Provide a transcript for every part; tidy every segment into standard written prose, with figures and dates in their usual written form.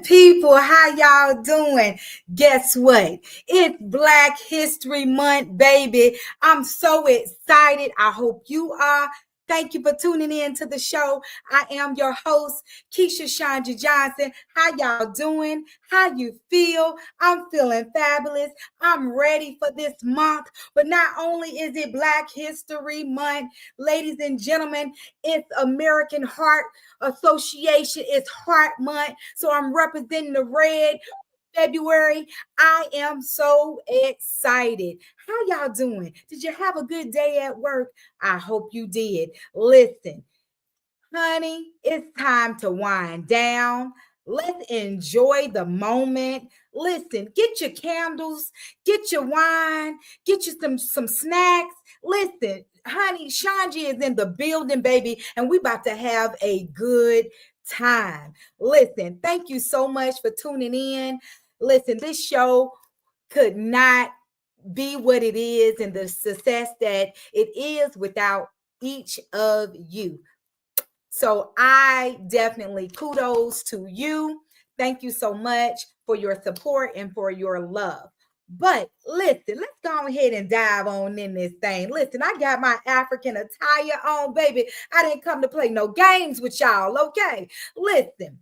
Good people, how y'all doing? Guess what? It's Black History Month, baby. I'm so excited. I hope you are. Thank you for tuning in to the show. I am your host, Keisha ShonGee Johnson. How y'all doing? How you feel? I'm feeling fabulous. I'm ready for this month. But not only is it Black History Month, ladies and gentlemen, it's American Heart Association. It's Heart Month. So I'm representing the red. February. I am so excited. How y'all doing? Did you have a good day at work? I hope you did. Listen, honey, it's time to wind down. Let's enjoy the moment. Listen, get your candles, get your wine, get you some snacks. Listen, honey, ShonGee is in the building, baby, and we about to have a good time. Listen, thank you so much for tuning in. Listen, this show could not be what it is and the success that it is without each of you. So I definitely kudos to you. Thank you so much for your support and for your love. But listen, let's go ahead and dive on in this thing. Listen, I got my African attire on, baby. I didn't come to play no games with y'all, okay? Listen.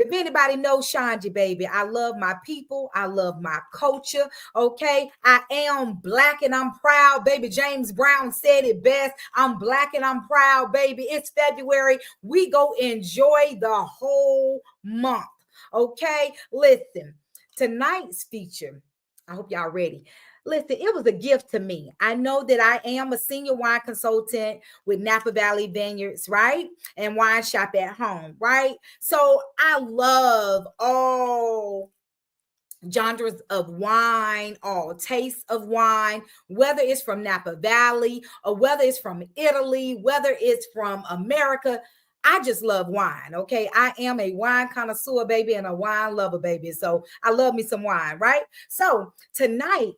If anybody knows ShonGee, baby, I love my people. I love my culture. Okay. I am Black and I'm proud, baby. James Brown said it best. I'm Black and I'm proud, baby. It's February. We go enjoy the whole month. Okay. Listen, tonight's feature, I hope y'all ready. Listen, it was a gift to me. I know that I am a senior wine consultant with Napa Valley Vineyards, right? And wine shop at home, right? So I love all genres of wine, all tastes of wine, whether it's from Napa Valley or whether it's from Italy, whether it's from America. I just love wine, okay? I am a wine connoisseur, baby, and a wine lover, baby. So I love me some wine, right? So tonight,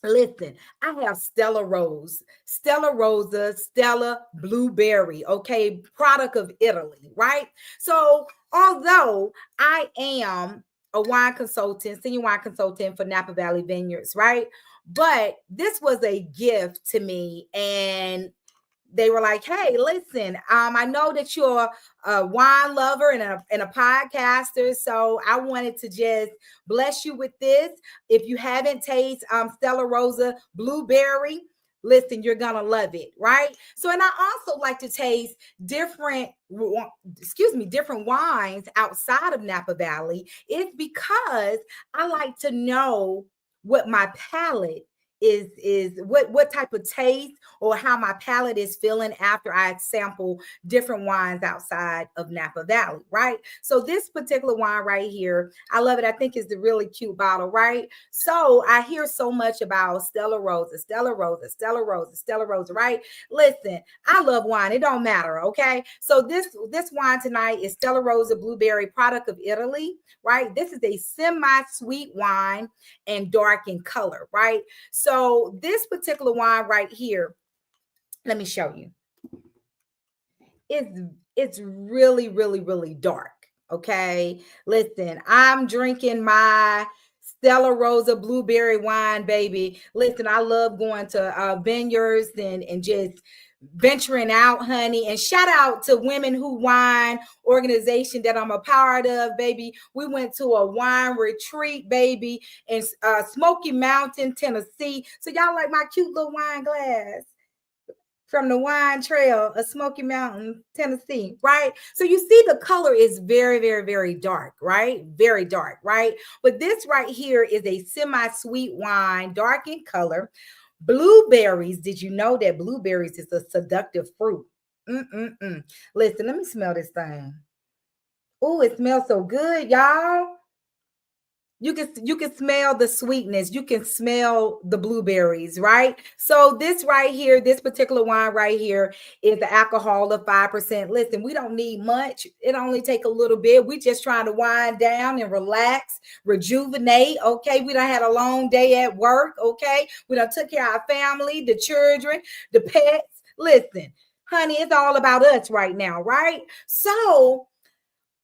listen, I have Stella Rose, Stella Rosa, Stella Blueberry, okay, product of Italy, right? So although I am a wine consultant, senior wine consultant for Napa Valley Vineyards, right? But this was a gift to me, and they were like, hey, listen, I know that you're a wine lover and a podcaster, so I wanted to just bless you with this. If you haven't tasted Stella Rosa Blueberry, listen, you're gonna love it, right? So, and I also like to taste different wines outside of Napa Valley. It's because I like to know what my palate is what type of taste or how my palate is feeling after I sample different wines outside of Napa Valley, right? So this particular wine right here, I love it. I think it's the really cute bottle, right? So I hear so much about Stella Rosa, Stella Rosa, Stella Rosa, Stella Rosa, right? Listen, I love wine. It don't matter, okay? So this wine tonight is Stella Rosa Blueberry, product of Italy, right? This is a semi-sweet wine and dark in color, right? So this particular wine right here, let me show you. It's really, really, really dark. Okay. Listen, I'm drinking my Stella Rosa Blueberry wine, baby. Listen, I love going to vineyards and just venturing out, honey. And shout out to Women Who Wine organization that I'm a part of, baby. We went to a wine retreat, baby, in Smoky Mountain, Tennessee. So y'all like my cute little wine glass from the wine trail of Smoky Mountain, Tennessee, right? So you see the color is very, very, very dark, right? Very dark, right? But this right here is a semi-sweet wine, dark in color. Blueberries. Did you know that blueberries is a seductive fruit? Listen, let me smell this thing. Oh, it smells so good, y'all. You can smell the sweetness. You can smell the blueberries, right? So this right here, this particular wine right here is the alcohol of 5%. Listen, we don't need much. It only take a little bit. We just trying to wind down and relax, rejuvenate. Okay, we done had a long day at work. Okay, we done took care of our family, the children, the pets. Listen, honey, it's all about us right now, right? So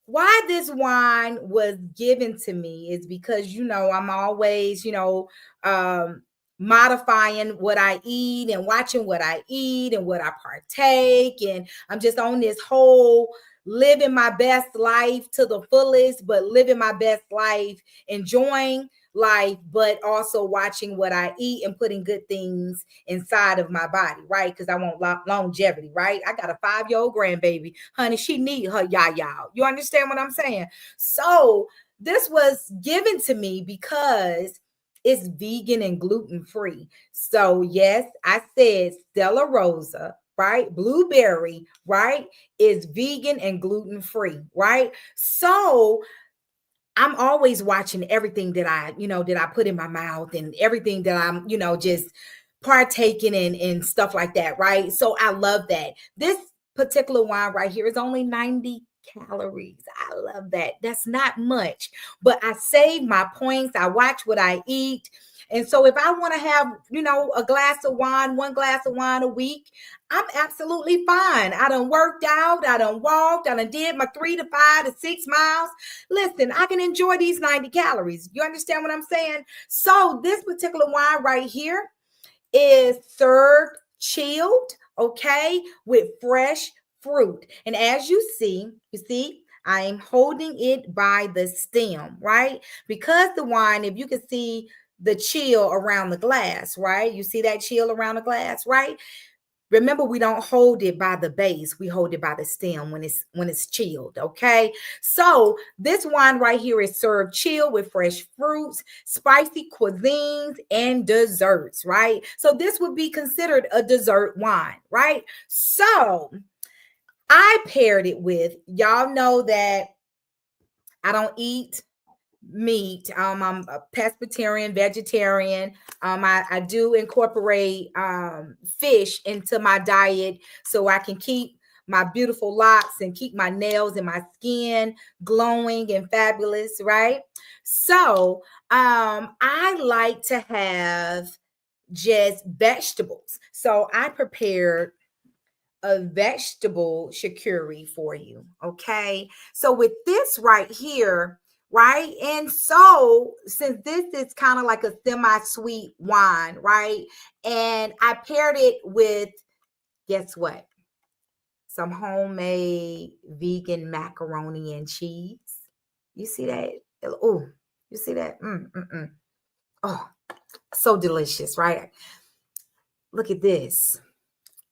why this wine was given to me is because, I'm always, modifying what I eat and watching what I eat and what I partake. And I'm just on this whole living my best life to the fullest, but living my best life, enjoying life, but also watching what I eat and putting good things inside of my body, right? Because I want longevity, right? I got a 5-year-old grandbaby, honey. She need her yaya. You understand what I'm saying? So this was given to me because it's vegan and gluten free. So yes, I said Stella Rosa, right? Blueberry, right? Is vegan and gluten free, right? So I'm always watching everything that I put in my mouth and everything that I'm, just partaking in and stuff like that, right? So I love that. This particular wine right here is only 90 calories. I love that. That's not much, but I save my points. I watch what I eat. And so if I want to have, a glass of wine, one glass of wine a week, I'm absolutely fine. I done worked out. I done walked. I done did my 3 to 5 to 6 miles. Listen, I can enjoy these 90 calories. You understand what I'm saying? So this particular wine right here is served chilled, okay, with fresh fruit. And as you see, I am holding it by the stem, right? Because the wine, if you can see the chill around the glass, right? You see that chill around the glass, right? Remember, we don't hold it by the base. We hold it by the stem when it's chilled. Okay. So this wine right here is served chilled with fresh fruits, spicy cuisines, and desserts, right? So this would be considered a dessert wine, right? So I paired it with, y'all know that I don't eat meat. I'm a pescatarian, vegetarian. I do incorporate fish into my diet so I can keep my beautiful locks and keep my nails and my skin glowing and fabulous, right? So I like to have just vegetables. So I prepared a vegetable charcuterie for you. Okay. So with this right here, right? And so since this is kind of like a semi-sweet wine, right? And I paired it with, guess what? Some homemade vegan macaroni and cheese. You see that? Oh, you see that? Oh, so delicious, right? Look at this.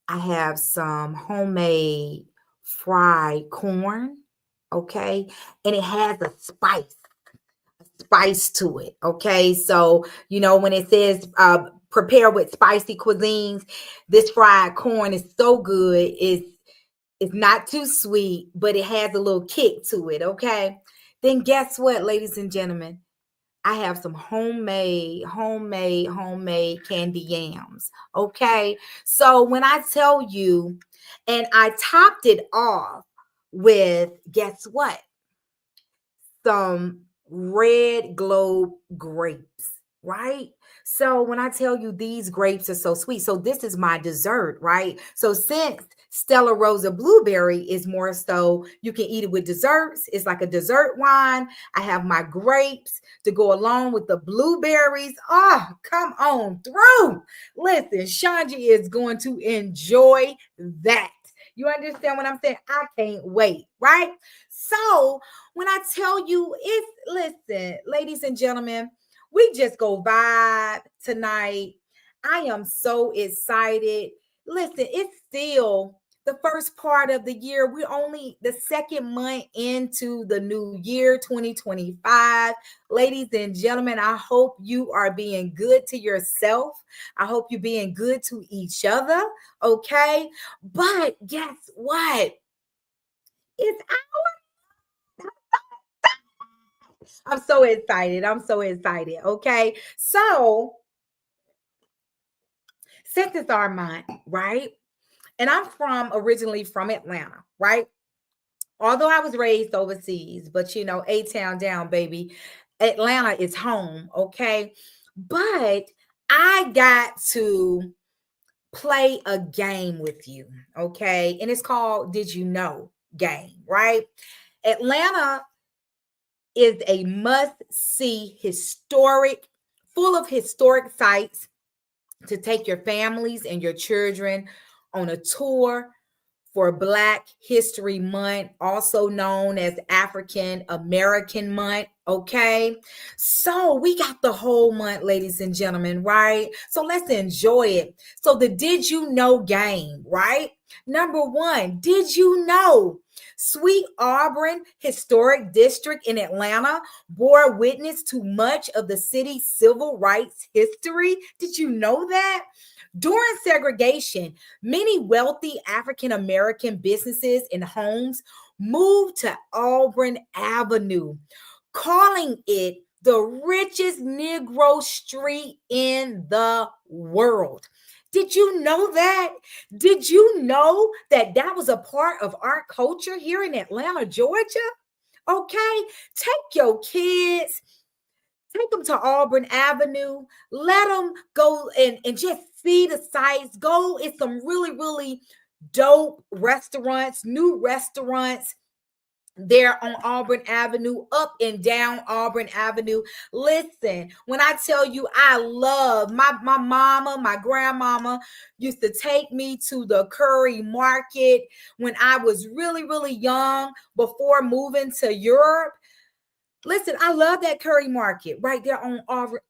I have some homemade fried corn, okay? And it has a spice to it, okay? So, when it says prepare with spicy cuisines, this fried corn is so good. It's not too sweet, but it has a little kick to it, okay? Then guess what, ladies and gentlemen? I have some homemade candy yams. Okay. So when I tell you, and I topped it off with, guess what? Some red globe grapes, right? So when I tell you these grapes are so sweet, so this is my dessert, right? So since Stella Rosa blueberry is more so you can eat it with desserts, it's like a dessert wine. I have my grapes to go along with the blueberries. Oh, come on through. Listen, ShonGee is going to enjoy that. You understand what I'm saying? I can't wait, right? So when I tell you, listen, ladies and gentlemen, we just go vibe tonight. I am so excited. Listen, it's still the first part of the year. We're only the second month into the new year, 2025. Ladies and gentlemen, I hope you are being good to yourself. I hope you're being good to each other. Okay. But guess what? It's I'm so excited. I'm so excited. Okay. So, since it's our month, right? And I'm originally from Atlanta, right? Although I was raised overseas, but A-Town down, baby. Atlanta is home. Okay. But I got to play a game with you. Okay. And it's called Did You Know game, right? Atlanta is a must-see full of historic sites to take your families and your children on a tour for Black History Month, also known as African American Month. Okay, so we got the whole month, ladies and gentlemen, right? So let's enjoy it. So the Did You Know game, right? Number one, did you know Sweet Auburn Historic District in Atlanta bore witness to much of the city's civil rights history? Did you know that? During segregation, many wealthy African American businesses and homes moved to Auburn Avenue, calling it the richest Negro street in the world. Did you know that? Did you know that that was a part of our culture here in Atlanta, Georgia? Okay, take your kids, take them to Auburn Avenue, let them go and just see the sights. Go in some really, really dope restaurants, new restaurants there on Auburn Avenue, up and down Auburn Avenue. Listen, when I tell you I love my mama, my grandmama used to take me to the Curry Market when I was really, really young before moving to Europe. Listen, I love that Curry Market right there on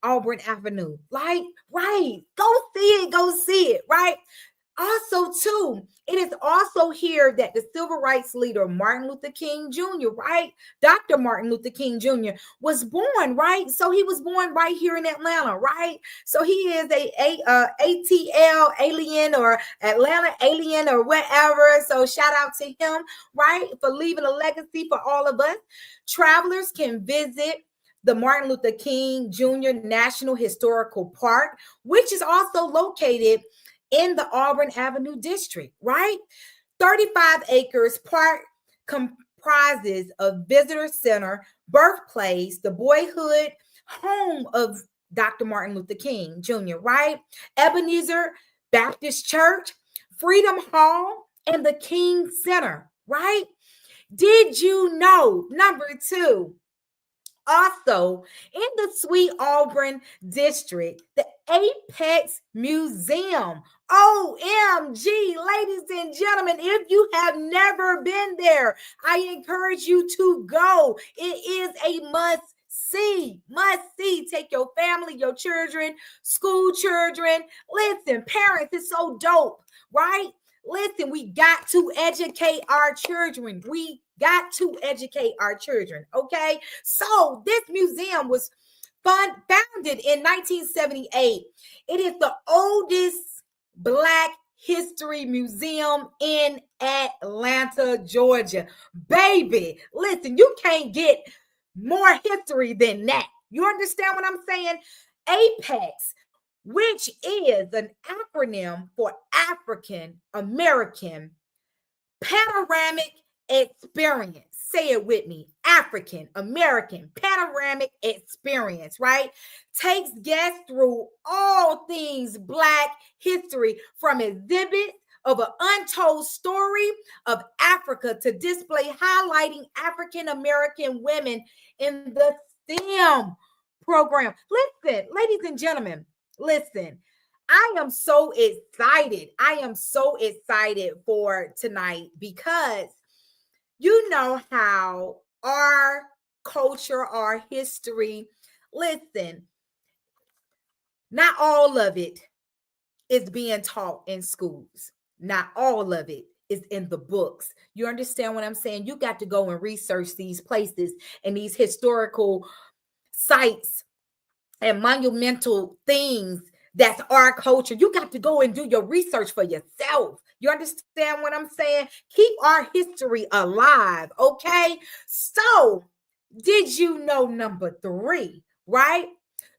Auburn Avenue. Like, right. Go see it, right? Also, too, it is also here that the civil rights leader Martin Luther King Jr., right? Dr. Martin Luther King Jr. was born, right? So he was born right here in Atlanta, right? So he is a ATL alien or Atlanta alien or whatever. So shout out to him, right? For leaving a legacy for all of us. Travelers can visit the Martin Luther King Jr. National Historical Park, which is also located in the Auburn Avenue district, right? 35 acres park comprises a visitor center, birthplace, the boyhood home of Dr. Martin Luther King Jr., right? Ebenezer Baptist Church, Freedom Hall, and the King Center, right? Did you know, number two, also in the Sweet Auburn district, the Apex Museum. OMG, ladies and gentlemen, if you have never been there, I encourage you to go. It is a must see. Take your family, your children, school children. Listen, parents, it's so dope, right? Listen, we got to educate our children. We got to educate our children, okay? So this museum was founded in 1978. It is the oldest Black history museum in Atlanta, Georgia. Baby, listen, you can't get more history than that. You understand what I'm saying? APEX, which is an acronym for African American Panoramic Experience. Say it with me. African American Panoramic Experience, right? Takes guests through all things Black history, from exhibits of an untold story of Africa to display highlighting African American women in the STEM program. Listen, ladies and gentlemen, listen. I am so excited. I am so excited for tonight because you know how our culture, our history, listen, not all of it is being taught in schools. Not all of it is in the books. You understand what I'm saying? You got to go and research these places and these historical sites and monumental things. That's our culture. You got to go and do your research for yourself. You understand what I'm saying? Keep our history alive, okay? So, did you know, number three, right?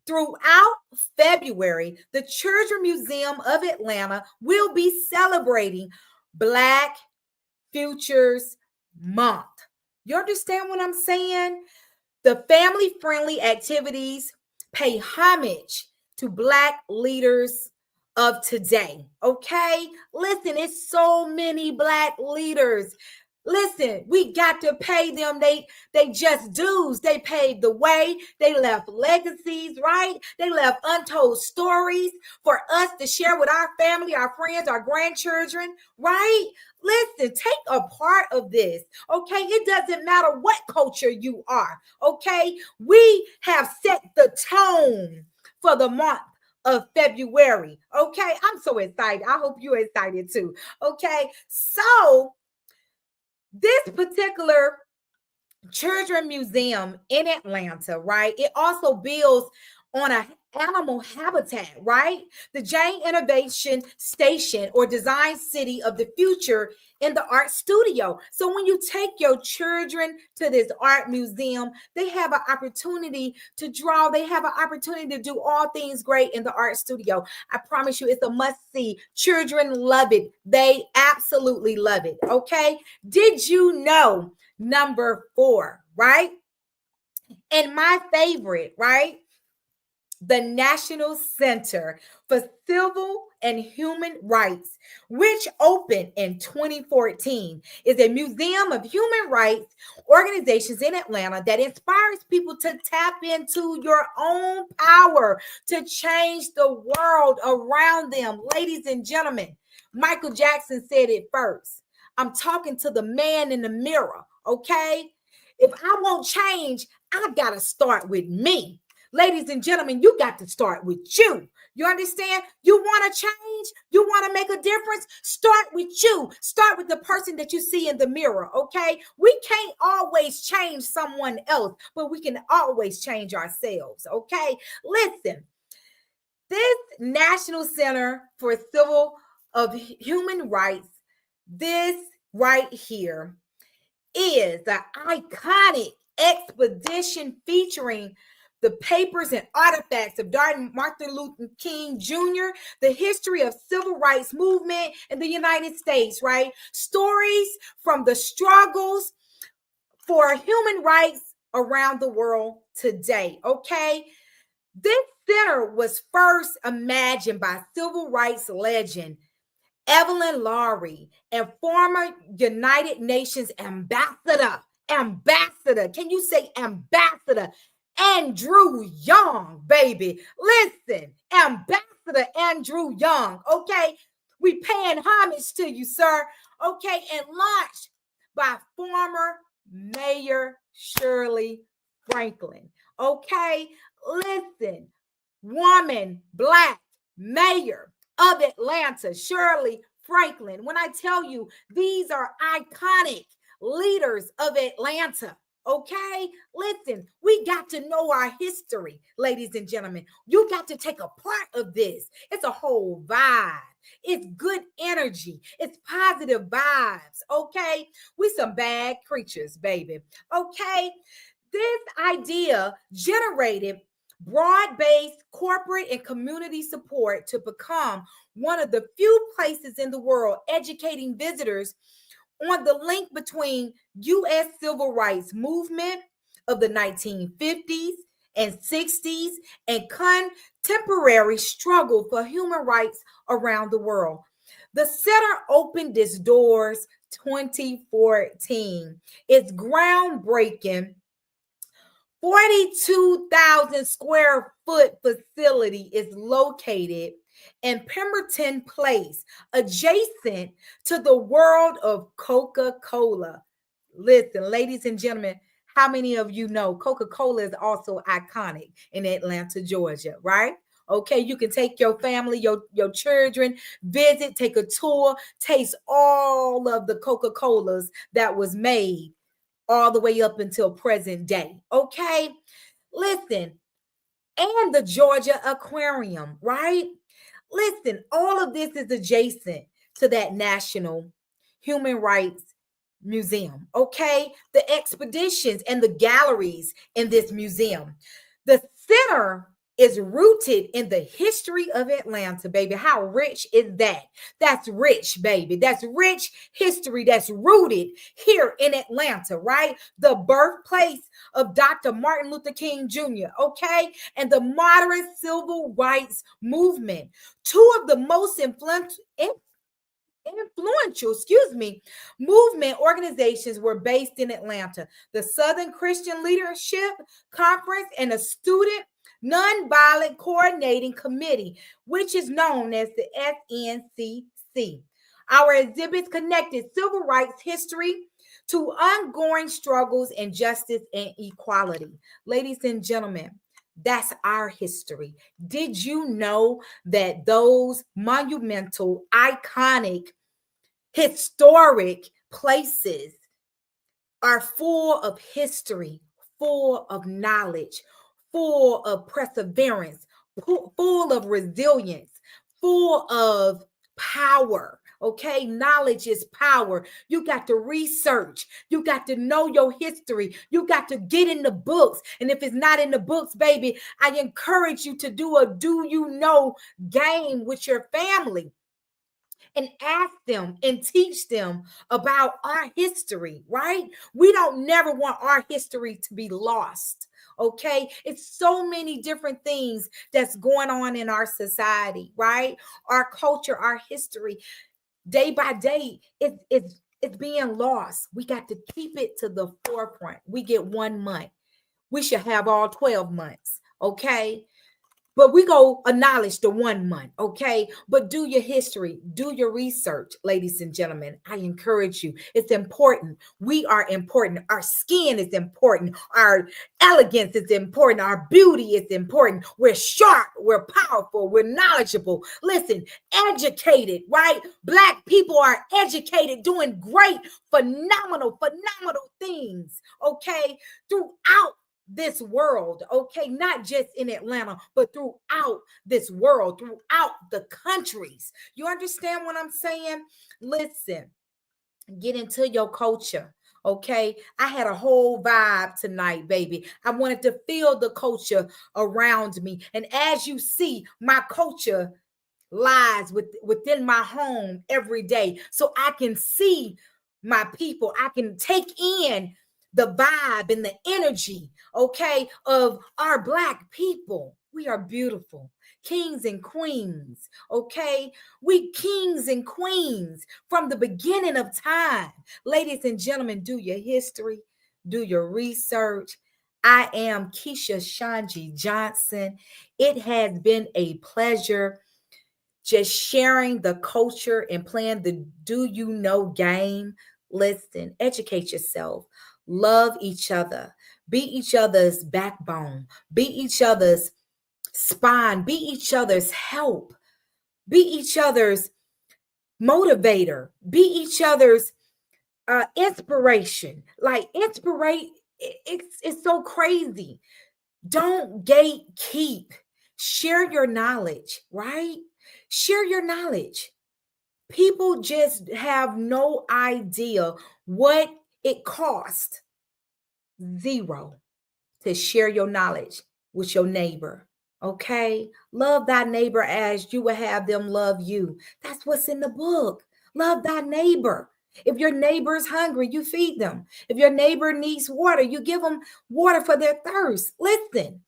Throughout February, the Children's Museum of Atlanta will be celebrating Black Futures Month. You understand what I'm saying? The family-friendly activities pay homage to Black leaders of today. Okay, listen, it's so many Black leaders Listen, we got to pay them. They just dues. They paved the way. They left legacies, right? They left untold stories for us to share with our family, our friends, our grandchildren, right? Listen, take a part of this, okay? It doesn't matter what culture you are, okay? We have set the tone for the month of February, okay? I'm so excited. I hope you're excited too, okay? So, this particular children museum in Atlanta, right? It also builds on a animal habitat, right? The Jane Innovation Station or Design City of the Future in the art studio. So when you take your children to this art museum, they have an opportunity to draw. They have an opportunity to do all things great in the art studio. I promise you, it's a must see. Children love it. They absolutely love it. Okay. Did you know? Number 4, right? And my favorite, right? The National Center for Civil and Human Rights, which opened in 2014, is a museum of human rights organizations in Atlanta that inspires people to tap into your own power to change the world around them. Ladies and gentlemen, Michael Jackson said it first. I'm talking to the man in the mirror, okay? If I want change, I got to start with me. Ladies and gentlemen, you got to start with you. You understand? You want to change? You want to make a difference? Start with you. Start with the person that you see in the mirror, okay? We can't always change someone else, but we can always change ourselves, okay? Listen, this National Center for Civil of Human Rights, this right here, is an iconic expedition featuring the papers and artifacts of Martin Luther King Jr., the history of civil rights movement in the United States, right? Stories from the struggles for human rights around the world today, okay? This center was first imagined by civil rights legend Evelyn Laurie and former United Nations ambassador, can you say ambassador? Andrew Young, baby. Listen, Ambassador Andrew Young, okay? We paying homage to you, sir, okay? And launched by former Mayor Shirley Franklin, okay? Listen, woman, Black mayor of Atlanta, Shirley Franklin. When I tell you, these are iconic leaders of Atlanta. Okay, listen, we got to know our history, ladies and gentlemen. You got to take a part of this. It's a whole vibe. It's good energy. It's positive vibes. Okay, we some bad creatures, baby. Okay, this idea generated broad-based corporate and community support to become one of the few places in the world educating visitors on the link between U.S. civil rights movement of the 1950s and 60s and contemporary struggle for human rights around the world. The center opened its doors 2014. It's groundbreaking 42,000 square foot facility is located in Pemberton Place, adjacent to the world of Coca-Cola. Listen, ladies and gentlemen, how many of you know Coca-Cola is also iconic in Atlanta, Georgia, right? Okay, you can take your family, your children, visit, take a tour, taste all of the Coca-Colas that was made all the way up until present day. Okay, listen, and the Georgia Aquarium, right? Listen, all of this is adjacent to that National Human Rights Museum. Okay, the expeditions and the galleries in this museum. The center is rooted in the history of Atlanta, baby. How rich is that? That's rich, baby. That's rich history that's rooted here in Atlanta, right? The birthplace of Dr. Martin Luther King Jr., okay? And the modern civil rights movement. Two of the most influential influential, movement organizations were based in Atlanta. The Southern Christian Leadership Conference and a Student Nonviolent Coordinating Committee, which is known as the SNCC. Our exhibits connected civil rights history to ongoing struggles in justice and equality. Ladies and gentlemen, that's our history. Did you know that those monumental, iconic, historic places are full of history, full of knowledge, full of perseverance, full of resilience, full of power? Okay, knowledge is power. You got to research. You got to know your history. You got to get in the books. And if it's not in the books, baby, I encourage you to do a do you know game with your family and ask them and teach them about our history, right? We don't never want our history to be lost. Okay, it's so many different things that's going on in our society, right? Our culture, our history, day by day, it's being lost. We got to keep it to the forefront. We get 1 month. We should have all 12 months. Okay. But we go acknowledge the 1 month, okay? But do your history, do your research, ladies and gentlemen. I encourage you. It's important. We are important. Our skin is important. Our elegance is important. Our beauty is important. We're sharp. We're powerful. We're knowledgeable. Listen, educated, right? Black people are educated, doing great, phenomenal things, okay? Throughout this world, okay, not just in Atlanta, but throughout this world, throughout the countries. You understand what I'm saying? Listen, get into your culture. Okay, I had a whole vibe tonight, baby. I wanted to feel the culture around me. And as you see, my culture lies within my home every day. So I can see my people. I can take in the vibe and the energy, okay, of our Black people. We are beautiful. Kings and queens, okay? We kings and queens from the beginning of time. Ladies and gentlemen, do your history, do your research. I am Keisha ShonGee Johnson. It has been a pleasure just sharing the culture and playing the do you know game. Listen, educate yourself, love each other, be each other's backbone, be each other's spine, be each other's help, be each other's motivator, be each other's inspiration. Like inspirate, it's so crazy. Don't gatekeep. Share your knowledge, right? Share your knowledge. People just have no idea what it costs. Zero to share your knowledge with your neighbor. Okay? Love thy neighbor as you will have them love you. That's what's in the book. Love thy neighbor. If your neighbor is hungry, you feed them. If your neighbor needs water, you give them water for their thirst. Listen,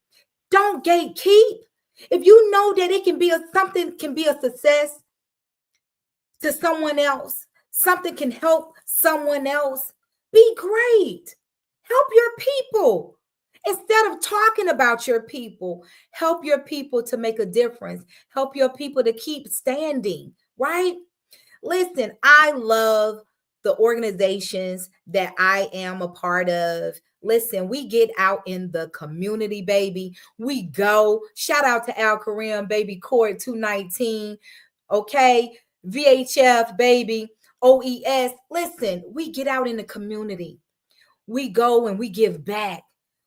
don't gatekeep. If you know that it can be something can be a success to someone else, something can help someone else, be great. Help your people. Instead of talking about your people, help your people to make a difference. Help your people to keep standing, right? Listen, I love the organizations that I am a part of. Listen, we get out in the community, baby. We go. Shout out to Al Kareem, baby, Court 219. Okay. VHF, baby. OES. Listen, we get out in the community. We go and we give back.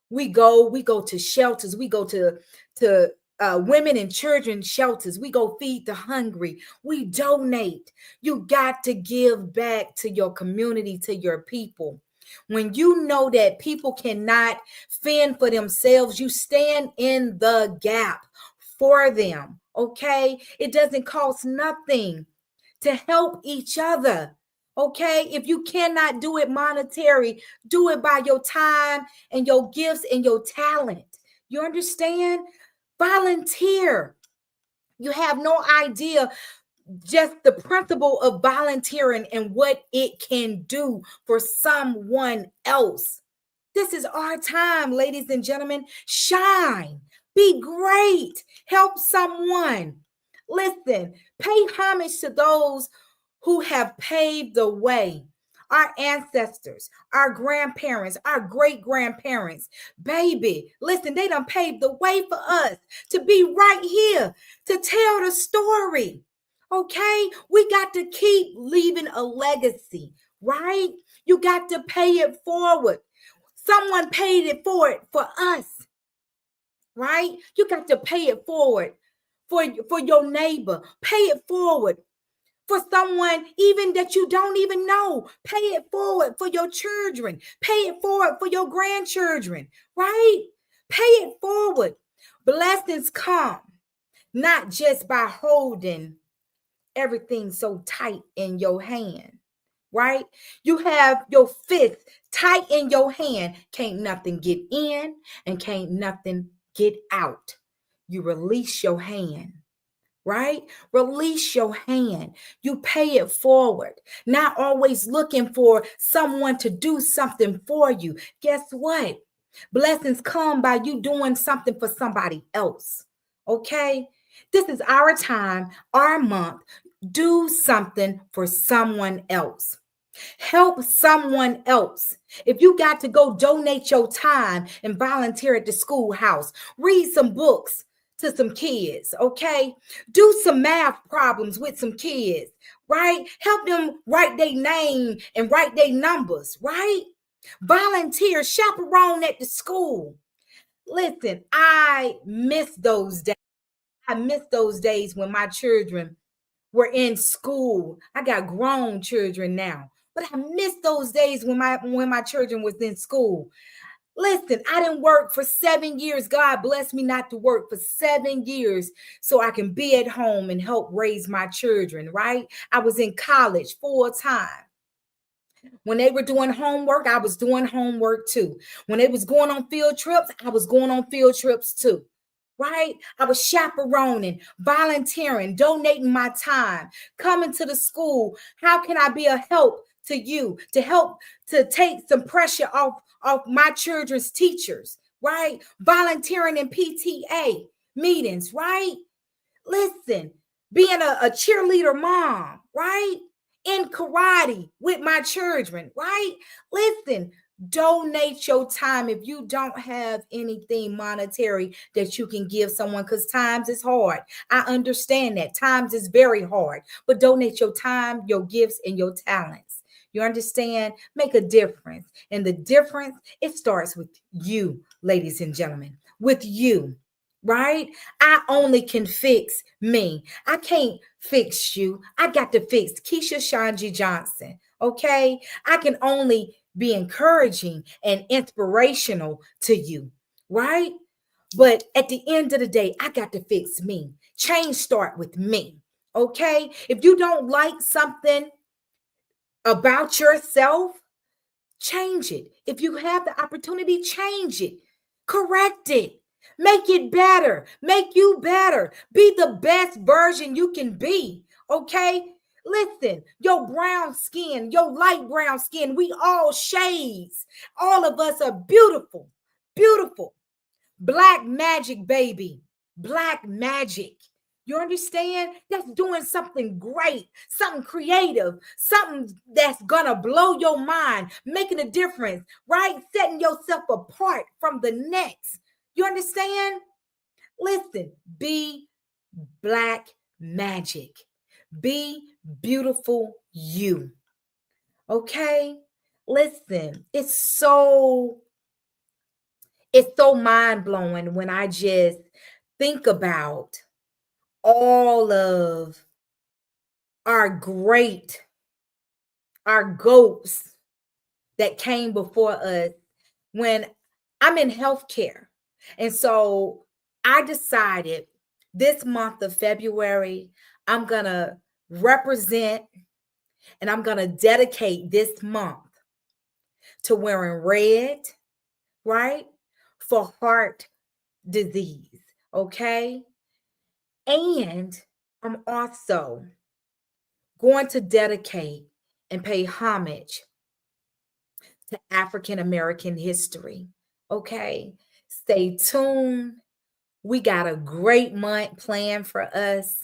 We go to shelters. We go to women and children shelters. We go feed the hungry. We donate. You got to give back to your community, to your people. When you know that people cannot fend for themselves, you stand in the gap for them. Okay? It doesn't cost nothing to help each other. Okay, if you cannot do it monetary, do it by your time and your gifts and your talent. You understand? Volunteer. You have no idea just the principle of volunteering and what it can do for someone else. This is our time, ladies and gentlemen. Shine, be great, help someone. Listen, pay homage to those who have paved the way. Our ancestors, our grandparents, our great grandparents, baby, listen, they done paved the way for us to be right here to tell the story. Okay, we got to keep leaving a legacy, right? You got to pay it forward. Someone paid it for us, right? You got to pay it forward for your neighbor. Pay it forward for someone even that you don't even know. Pay it forward for your children. Pay it forward for your grandchildren, right? Pay it forward. Blessings come not just by holding everything so tight in your hand, right? You have your fist tight in your hand. Can't nothing get in and can't nothing get out. You release your hand, right? Release your hand. You pay it forward, not always looking for someone to do something for you. Guess what? Blessings come by you doing something for somebody else. Okay? This is our time, our month. Do something for someone else. Help someone else. If you got to go donate your time and volunteer at the schoolhouse, read some books to some kids, okay? Do some math problems with some kids, right? Help them write their name and write their numbers, right? Volunteer, chaperone at the school. Listen, I miss those days. I miss those days when my children were in school. I got grown children now, but I miss those days when my children was in school. Listen, I didn't work for 7 years. God bless me not to work for 7 years so I can be at home and help raise my children, right? I was in college full time. When they were doing homework, I was doing homework too. When they was going on field trips, I was going on field trips too. Right? I was chaperoning, volunteering, donating my time, coming to the school. How can I be a help to you to help to take some pressure off my children's teachers, right? Volunteering in PTA meetings, right? Listen, being a cheerleader mom, right? In karate with my children, right? Listen, donate your time if you don't have anything monetary that you can give someone, because times is hard. I understand that times is very hard, but donate your time, your gifts, and your talents. You understand? Make a difference. And the difference, it starts with you, ladies and gentlemen, with you, right? I only can fix me. I can't fix you. I got to fix Keisha ShonGee Johnson. Okay. I can only be encouraging and inspirational to you, right? But at the end of the day, I got to fix me. Change start with me. Okay. If you don't like something about yourself, change it. If you have the opportunity, change it. Correct it. Make it better. Make you better. Be the best version you can be. Okay? Listen, your brown skin, your light brown skin, we all shades. All of us are beautiful. Beautiful. Black magic, baby. Black magic. You understand? That's doing something great, something creative, something that's gonna blow your mind, making a difference, right? Setting yourself apart from the next. You understand? Listen, be black magic. Be beautiful you. Okay? Listen, it's so mind-blowing when I just think about all of our great, our goats that came before us when I'm in healthcare. And so I decided this month of February, I'm going to represent and I'm going to dedicate this month to wearing red, right? For heart disease, okay? And I'm also going to dedicate and pay homage to African American history. Okay, stay tuned. We got a great month planned for us.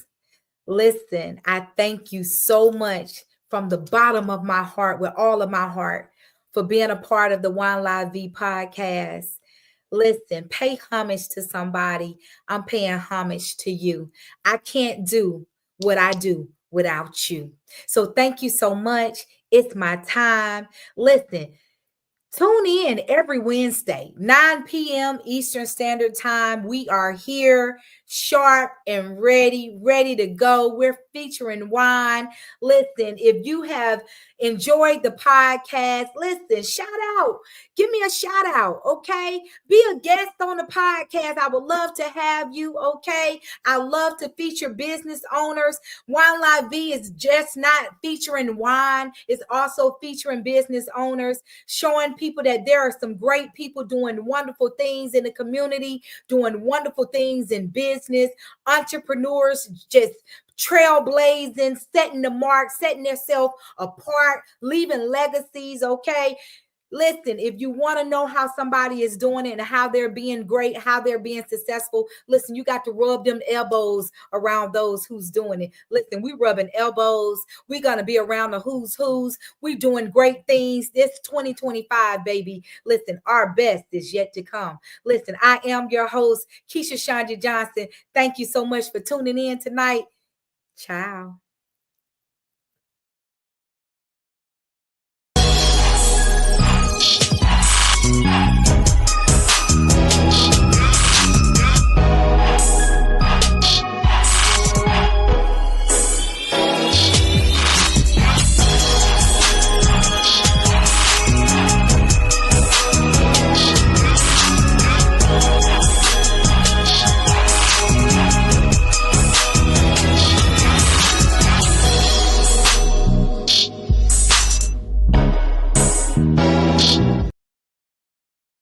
Listen, I thank you so much from the bottom of my heart, with all of my heart, for being a part of the Wine La Vie podcast. Listen, pay homage to somebody. I'm paying homage to you. I can't do what I do without you. So thank you so much. It's my time. Listen, tune in every Wednesday, 9 p.m. Eastern Standard Time. We are here, sharp and ready to go. We're featuring wine. Listen, if you have enjoyed the podcast, listen, shout out. Give me a shout out, okay? Be a guest on the podcast. I would love to have you, okay? I love to feature business owners. Wine La Vie is just not featuring wine. It's also featuring business owners, showing people that there are some great people doing wonderful things in the community, doing wonderful things in business, entrepreneurs just trailblazing, setting the mark, setting themselves apart, leaving legacies, okay? Listen, if you want to know how somebody is doing it and how they're being great, how they're being successful, listen, you got to rub them elbows around those who's doing it. Listen, we rubbing elbows. We're going to be around the who's. We doing great things. This 2025, baby. Listen, our best is yet to come. Listen, I am your host, Keisha ShonGee Johnson. Thank you so much for tuning in tonight. Ciao.